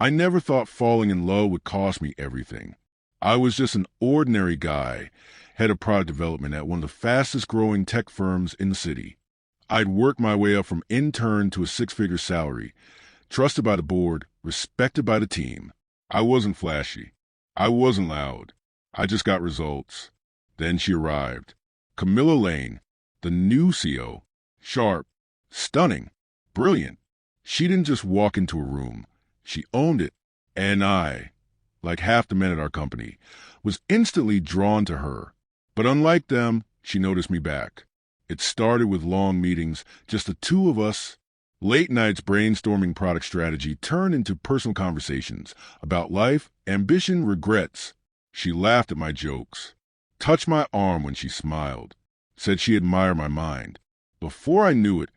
I never thought falling in love would cost me everything. I was just an ordinary guy, head of product development at one of the fastest growing tech firms in the city. I'd worked my way up from intern to a six-figure salary, trusted by the board, respected by the team. I wasn't flashy. I wasn't loud. I just got results. Then she arrived. Camilla Lane, the new CEO. Sharp, stunning, brilliant. She didn't just walk into a room. She owned it. And I, like half the men at our company, was instantly drawn to her. But unlike them, she noticed me back. It started with long meetings, just the two of us. Late nights brainstorming product strategy turned into personal conversations about life, ambition, regrets. She laughed at my jokes, touched my arm when she smiled, said she admired my mind. Before I knew it,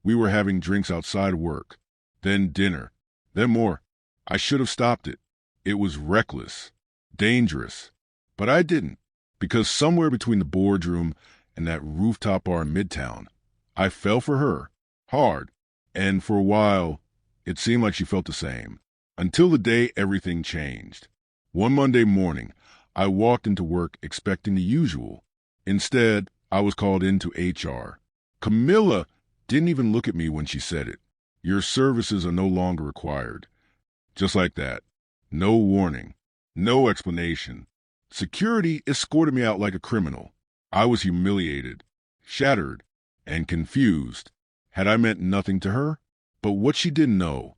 we were having drinks outside of work, then dinner, then more. I should have stopped it. It was reckless, dangerous. But I didn't, because somewhere between the boardroom and that rooftop bar in Midtown, I fell for her, hard. And for a while, it seemed like she felt the same. Until the day everything changed. One Monday morning, I walked into work expecting the usual. Instead, I was called into HR. Camilla didn't even look at me when she said it. Your services are no longer required. Just like that. No warning. No explanation. Security escorted me out like a criminal. I was humiliated, shattered, and confused. Had I meant nothing to her? But what she didn't know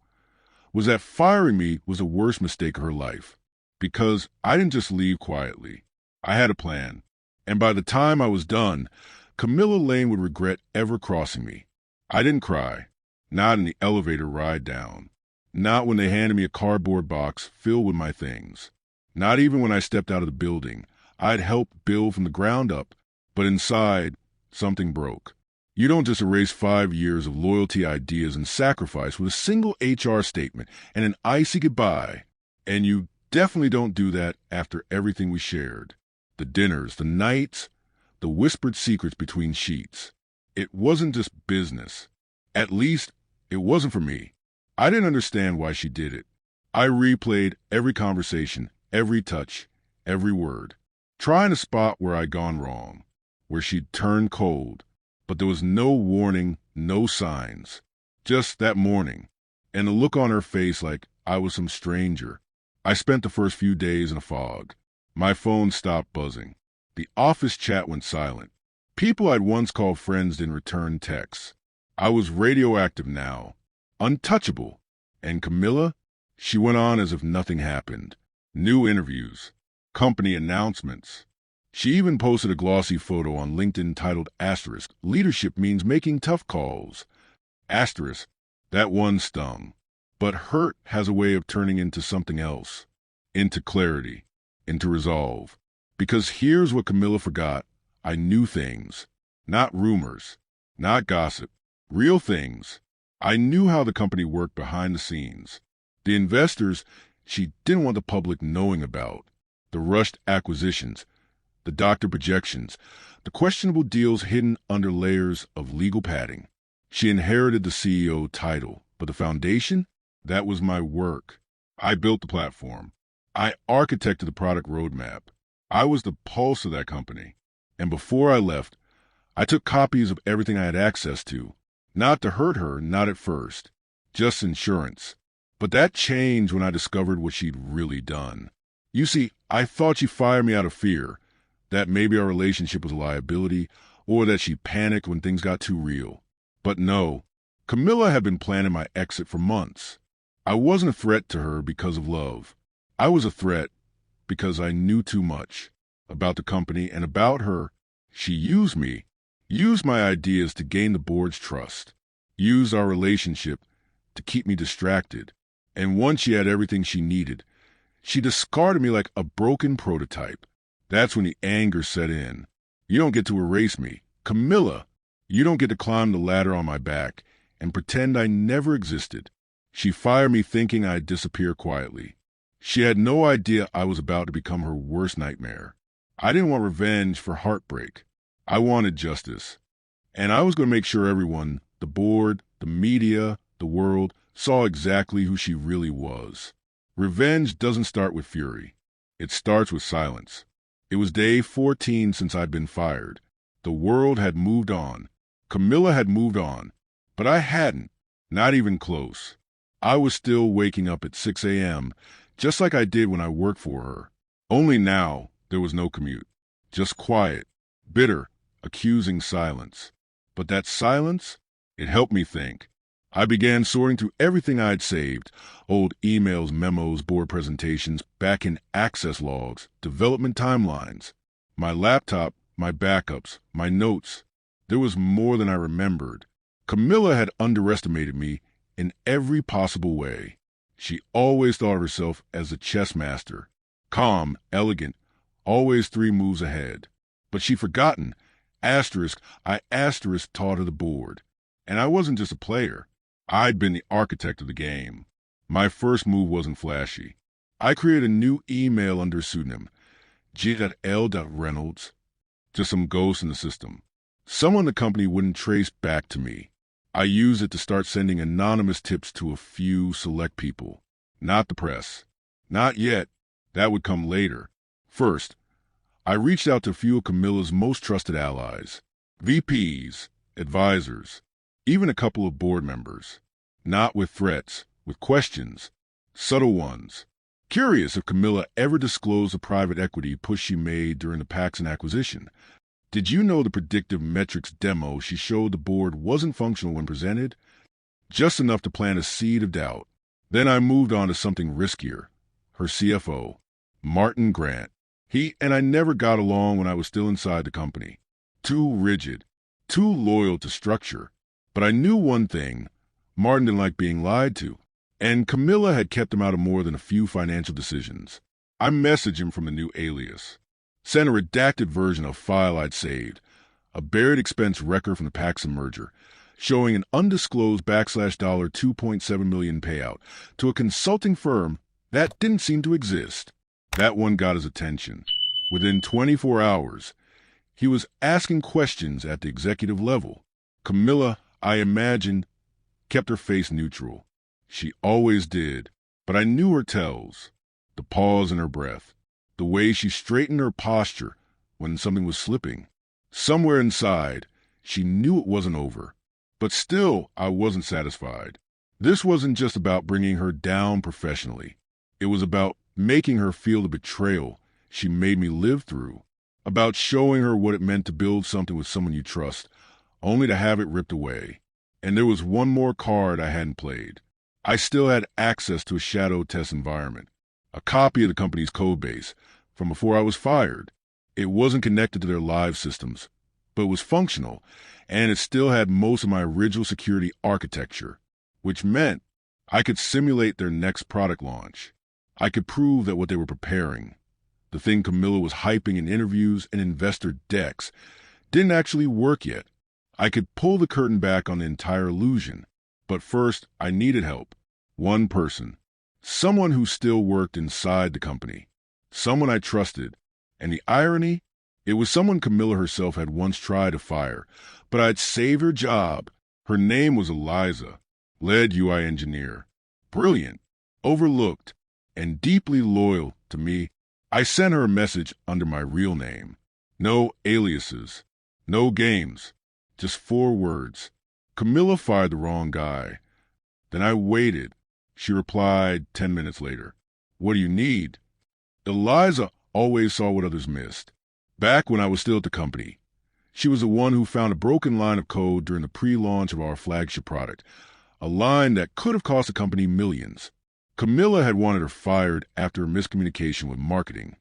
was that firing me was the worst mistake of her life. Because I didn't just leave quietly. I had a plan. And by the time I was done, Camilla Lane would regret ever crossing me. I didn't cry. Not in the elevator ride down. Not when they handed me a cardboard box filled with my things. Not even when I stepped out of the building. I'd helped build from the ground up. But inside, something broke. You don't just erase 5 years of loyalty, ideas, and sacrifice with a single HR statement and an icy goodbye. And you definitely don't do that after everything we shared. The dinners, the nights, the whispered secrets between sheets. It wasn't just business. At least, it wasn't for me. I didn't understand why she did it. I replayed every conversation, every touch, every word, trying to spot where I'd gone wrong, where she'd turned cold. But there was no warning, no signs. Just that morning, and a look on her face like I was some stranger. I spent the first few days in a fog. My phone stopped buzzing. The office chat went silent. People I'd once called friends didn't return texts. I was radioactive now, untouchable. And Camilla? She went on as if nothing happened. New interviews, company announcements. She even posted a glossy photo on LinkedIn titled Asterisk, Leadership Means Making Tough Calls. Asterisk, that one stung. But hurt has a way of turning into something else. Into clarity. Into resolve. Because here's what Camilla forgot. I knew things. Not rumors. Not gossip. Real things. I knew how the company worked behind the scenes. The investors she didn't want the public knowing about. The rushed acquisitions. The doctor projections, the questionable deals hidden under layers of legal padding. She inherited the CEO title, but the foundation? That was my work. I built the platform. I architected the product roadmap. I was the pulse of that company. And before I left, I took copies of everything I had access to. Not to hurt her, not at first. Just insurance. But that changed when I discovered what she'd really done. You see, I thought she fired me out of fear. That maybe our relationship was a liability, or that she panicked when things got too real. But no, Camilla had been planning my exit for months. I wasn't a threat to her because of love. I was a threat because I knew too much about the company and about her. She used me, used my ideas to gain the board's trust, used our relationship to keep me distracted. And once she had everything she needed, she discarded me like a broken prototype. That's when the anger set in. You don't get to erase me. Camilla, you don't get to climb the ladder on my back and pretend I never existed. She fired me thinking I'd disappear quietly. She had no idea I was about to become her worst nightmare. I didn't want revenge for heartbreak. I wanted justice. And I was going to make sure everyone, the board, the media, the world, saw exactly who she really was. Revenge doesn't start with fury. It starts with silence. It was day 14 since I'd been fired. The world had moved on. Camilla had moved on. But I hadn't. Not even close. I was still waking up at 6 a.m., just like I did when I worked for her. Only now, there was no commute. Just quiet, bitter, accusing silence. But that silence, it helped me think. I began sorting through everything I'd saved, old emails, memos, board presentations, back-end access logs, development timelines, my laptop, my backups, my notes. There was more than I remembered. Camilla had underestimated me in every possible way. She always thought of herself as a chess master, calm, elegant, always 3 moves ahead. But she'd forgotten, I taught her the board. And I wasn't just a player. I'd been the architect of the game. My first move wasn't flashy. I created a new email under a pseudonym, G.L. Reynolds, just some ghost in the system. Someone in the company wouldn't trace back to me. I used it to start sending anonymous tips to a few select people. Not the press. Not yet. That would come later. First, I reached out to a few of Camilla's most trusted allies, VPs, advisors, even a couple of board members. Not with threats, with questions, subtle ones. Curious if Camilla ever disclosed the private equity push she made during the Paxson acquisition. Did you know the predictive metrics demo she showed the board wasn't functional when presented? Just enough to plant a seed of doubt. Then I moved on to something riskier. Her CFO, Martin Grant. He and I never got along when I was still inside the company. Too rigid, too loyal to structure. But I knew one thing. Martin didn't like being lied to. And Camilla had kept him out of more than a few financial decisions. I messaged him from the new alias. Sent a redacted version of a file I'd saved. A buried expense record from the Paxson merger, showing an undisclosed $2.7 million payout to a consulting firm that didn't seem to exist. That one got his attention. Within 24 hours, he was asking questions at the executive level. Camilla, I imagined, kept her face neutral. She always did, but I knew her tells. The pause in her breath, the way she straightened her posture when something was slipping. Somewhere inside, she knew it wasn't over. But still, I wasn't satisfied. This wasn't just about bringing her down professionally. It was about making her feel the betrayal she made me live through. About showing her what it meant to build something with someone you trust, only to have it ripped away. And there was one more card I hadn't played. I still had access to a shadow test environment, a copy of the company's codebase from before I was fired. It wasn't connected to their live systems, but it was functional, and it still had most of my original security architecture, which meant I could simulate their next product launch. I could prove that what they were preparing, the thing Camilla was hyping in interviews and investor decks, didn't actually work yet. I could pull the curtain back on the entire illusion. But first, I needed help. One person. Someone who still worked inside the company. Someone I trusted. And the irony? It was someone Camilla herself had once tried to fire, but I'd saved her job. Her name was Eliza, lead UI engineer. Brilliant, overlooked, and deeply loyal to me. I sent her a message under my real name. No aliases. No games. Just 4 words. Camilla fired the wrong guy. Then I waited. She replied 10 minutes later. What do you need? Eliza always saw what others missed. Back when I was still at the company, she was the one who found a broken line of code during the pre-launch of our flagship product, a line that could have cost the company millions. Camilla had wanted her fired after a miscommunication with marketing.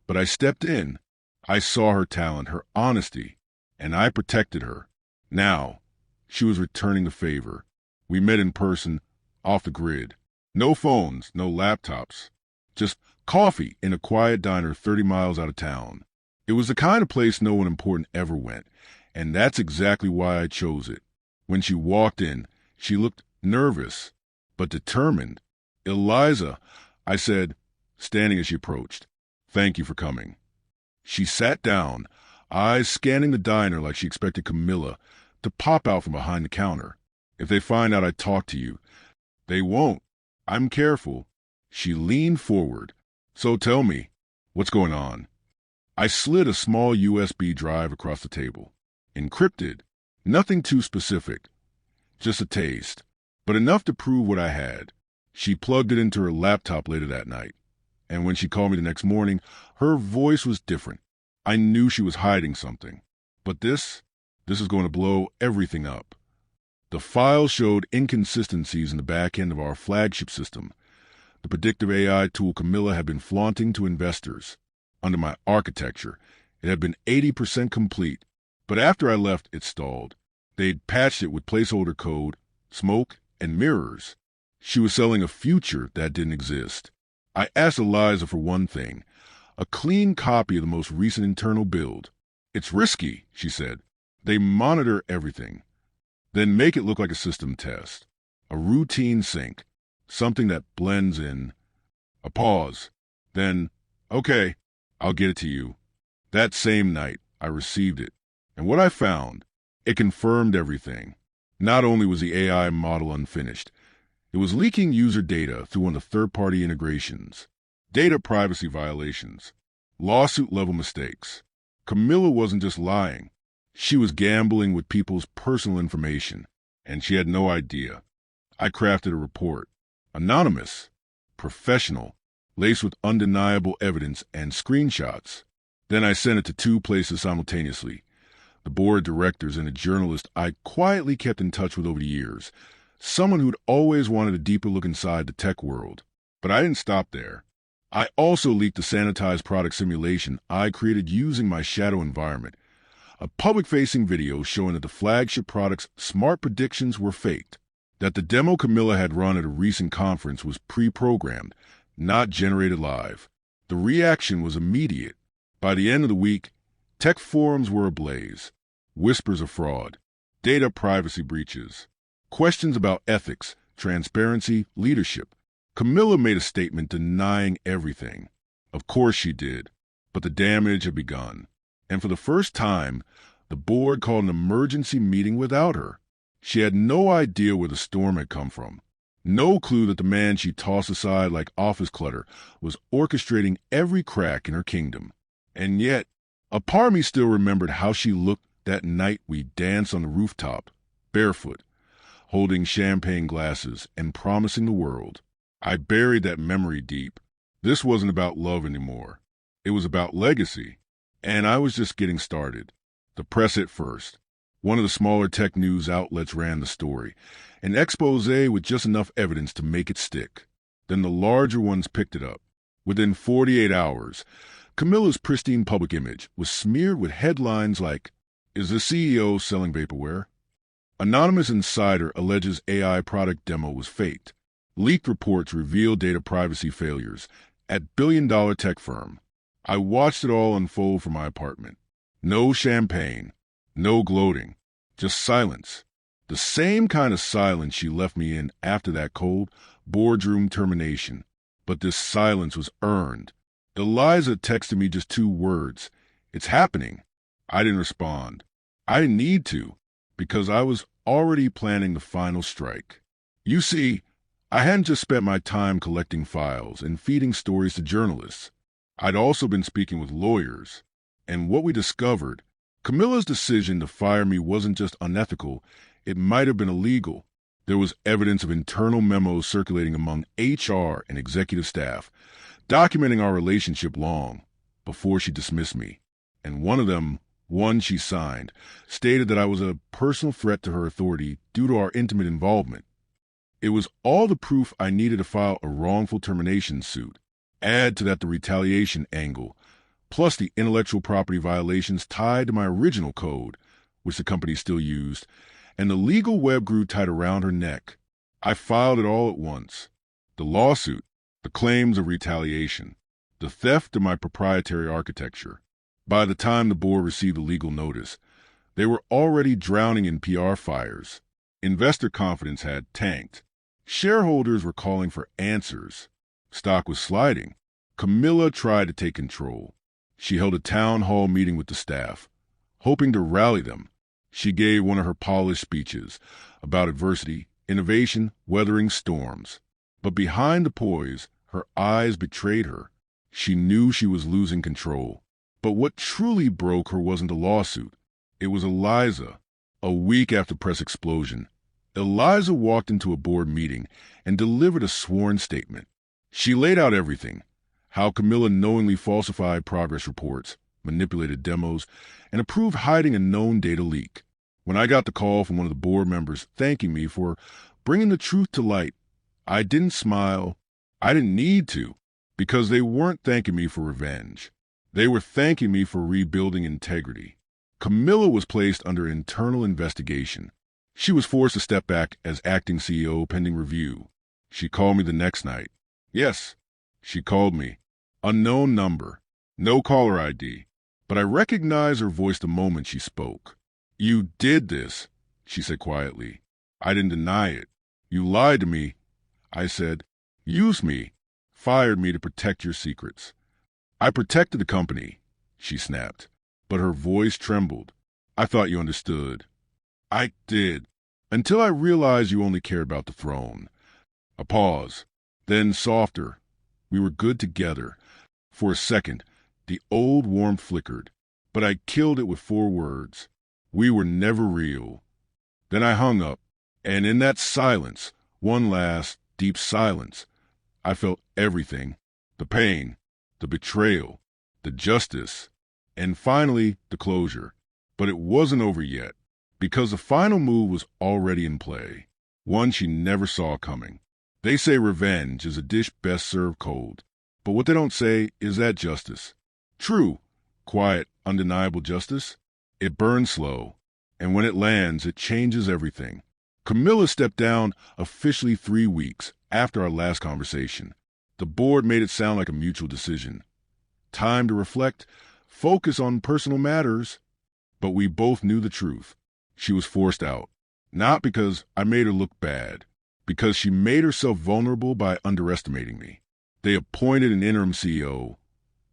But I stepped in. I saw her talent, her honesty, and I protected her. Now, she was returning the favor. We met in person, off the grid. No phones, no laptops. Just coffee in a quiet diner 30 miles out of town. It was the kind of place no one important ever went, and that's exactly why I chose it. When she walked in, she looked nervous, but determined. Eliza, I said, standing as she approached. Thank you for coming. She sat down, eyes scanning the diner like she expected Camilla to pop out from behind the counter. If they find out I talked to you, they won't. I'm careful. She leaned forward. So tell me, what's going on? I slid a small USB drive across the table. Encrypted. Nothing too specific. Just a taste. But enough to prove what I had. She plugged it into her laptop later that night. And when she called me the next morning, her voice was different. I knew she was hiding something. But this is going to blow everything up. The file showed inconsistencies in the back end of our flagship system. The predictive AI tool Camilla had been flaunting to investors. Under my architecture, it had been 80% complete, but after I left, it stalled. They'd patched it with placeholder code, smoke, and mirrors. She was selling a future that didn't exist. I asked Eliza for one thing, a clean copy of the most recent internal build. It's risky, she said. They monitor everything. Then make it look like a system test. A routine sync. Something that blends in. A pause. Then, okay, I'll get it to you. That same night, I received it. And what I found, it confirmed everything. Not only was the AI model unfinished, it was leaking user data through one of the third-party integrations. Data privacy violations. Lawsuit-level mistakes. Camilla wasn't just lying. She was gambling with people's personal information, and she had no idea. I crafted a report. Anonymous. Professional. Laced with undeniable evidence and screenshots. Then I sent it to 2 places simultaneously. The board of directors and a journalist I quietly kept in touch with over the years. Someone who'd always wanted a deeper look inside the tech world. But I didn't stop there. I also leaked a sanitized product simulation I created using my shadow environment. A public-facing video showing that the flagship product's smart predictions were faked. That the demo Camilla had run at a recent conference was pre-programmed, not generated live. The reaction was immediate. By the end of the week, tech forums were ablaze. Whispers of fraud, data privacy breaches, questions about ethics, transparency, leadership. Camilla made a statement denying everything. Of course she did, but the damage had begun. And for the first time, the board called an emergency meeting without her. She had no idea where the storm had come from. No clue that the man she tossed aside like office clutter was orchestrating every crack in her kingdom. And yet, a part of me still remembered how she looked that night we danced on the rooftop, barefoot, holding champagne glasses and promising the world. I buried that memory deep. This wasn't about love anymore. It was about legacy. And I was just getting started. The press at first. One of the smaller tech news outlets ran the story, an expose with just enough evidence to make it stick. Then the larger ones picked it up. Within 48 hours, Camilla's pristine public image was smeared with headlines like, "Is the CEO selling vaporware?" Anonymous insider alleges AI product demo was faked. Leaked reports reveal data privacy failures at billion-dollar tech firm. I watched it all unfold from my apartment. No champagne, no gloating, just silence. The same kind of silence she left me in after that cold boardroom termination. But this silence was earned. Eliza texted me just 2 words. "It's happening." I didn't respond. I didn't need to, because I was already planning the final strike. You see, I hadn't just spent my time collecting files and feeding stories to journalists. I'd also been speaking with lawyers. And what we discovered, Camilla's decision to fire me wasn't just unethical, it might have been illegal. There was evidence of internal memos circulating among HR and executive staff, documenting our relationship long before she dismissed me. And one of them, one she signed, stated that I was a personal threat to her authority due to our intimate involvement. It was all the proof I needed to file a wrongful termination suit. Add to that the retaliation angle, plus the intellectual property violations tied to my original code, which the company still used, and the legal web grew tight around her neck. I filed it all at once. The lawsuit, the claims of retaliation, the theft of my proprietary architecture. By the time the board received the legal notice, they were already drowning in PR fires. Investor confidence had tanked. Shareholders were calling for answers. Stock was sliding. Camilla tried to take control. She held a town hall meeting with the staff, hoping to rally them. She gave one of her polished speeches about adversity, innovation, weathering storms. But behind the poise, Her eyes betrayed her. She knew she was losing control. But what truly broke her wasn't a lawsuit. It was Eliza. A week after press explosion, Eliza walked into a board meeting and delivered a sworn statement. She laid out everything: how Camilla knowingly falsified progress reports, manipulated demos, and approved hiding a known data leak. When I got the call from one of the board members thanking me for bringing the truth to light, I didn't smile. I didn't need to, because they weren't thanking me for revenge. They were thanking me for rebuilding integrity. Camilla was placed under internal investigation. She was forced to step back as acting CEO pending review. She called me the next night. Yes, she called me. Unknown number. No caller ID. But I recognized her voice the moment she spoke. You did this, she said quietly. I didn't deny it. You lied to me. I said, used me, fired me to protect your secrets. I protected the company, she snapped, but her voice trembled. I thought you understood. I did, until I realized you only cared about the throne. A pause, then softer. We were good together. For a second, the old warmth flickered, but I killed it with 4 words. We were never real. Then I hung up, and in that silence, one last, deep silence, I felt everything: the pain, the betrayal, the justice, and finally the closure. But it wasn't over yet, because the final move was already in play, one she never saw coming. They say revenge is a dish best served cold, but what they don't say is that justice, true, quiet, undeniable justice, it burns slow, and when it lands, it changes everything. Camilla stepped down officially 3 weeks after our last conversation. The board made it sound like a mutual decision. Time to reflect, focus on personal matters. But we both knew the truth. She was forced out. Not because I made her look bad, because she made herself vulnerable by underestimating me. They appointed an interim CEO,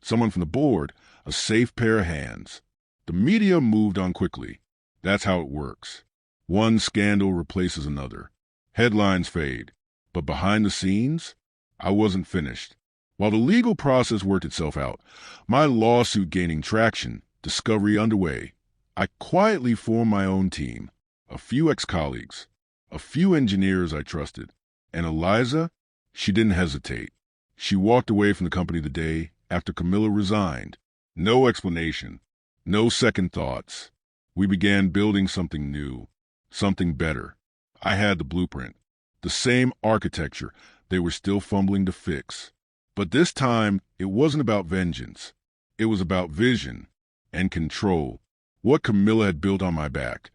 someone from the board, a safe pair of hands. The media moved on quickly. That's how it works. One scandal replaces another. Headlines fade. But behind the scenes, I wasn't finished. While the legal process worked itself out, my lawsuit gaining traction, discovery underway, I quietly formed my own team. A few ex-colleagues, a few engineers I trusted. And Eliza, she didn't hesitate. She walked away from the company the day after Camilla resigned. No explanation, no second thoughts. We began building something new, something better. I had the blueprint, the same architecture they were still fumbling to fix. But this time, it wasn't about vengeance. It was about vision and control. What Camilla had built on my back,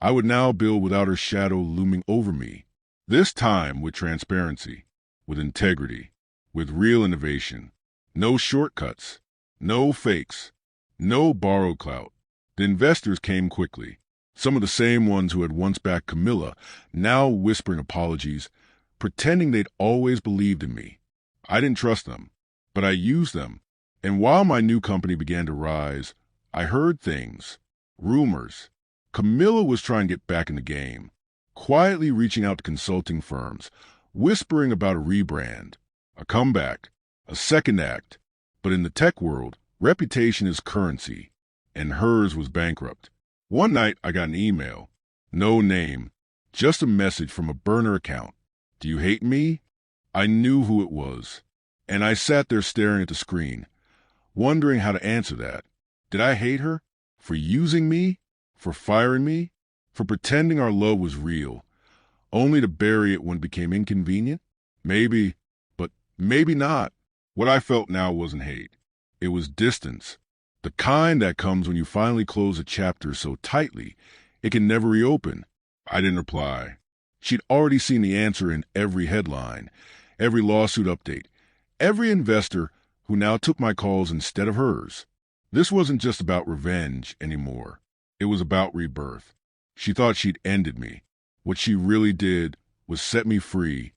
I would now build without her shadow looming over me. This time with transparency, with integrity, with real innovation. No shortcuts, no fakes, no borrowed clout. The investors came quickly. Some of the same ones who had once backed Camilla, now whispering apologies, pretending they'd always believed in me. I didn't trust them, but I used them. And while my new company began to rise, I heard things, rumors. Camilla was trying to get back in the game, quietly reaching out to consulting firms, whispering about a rebrand, a comeback, a second act. But in the tech world, reputation is currency, and hers was bankrupt. One night, I got an email. No name, just a message from a burner account. Do you hate me? I knew who it was, and I sat there staring at the screen, wondering how to answer that. Did I hate her? For using me? For firing me? For pretending our love was real, only to bury it when it became inconvenient? Maybe, but maybe not. What I felt now wasn't hate. It was distance. The kind that comes when you finally close a chapter so tightly it can never reopen. I didn't reply. She'd already seen the answer in every headline, every lawsuit update, every investor who now took my calls instead of hers. This wasn't just about revenge anymore. It was about rebirth. She thought she'd ended me. What she really did was set me free,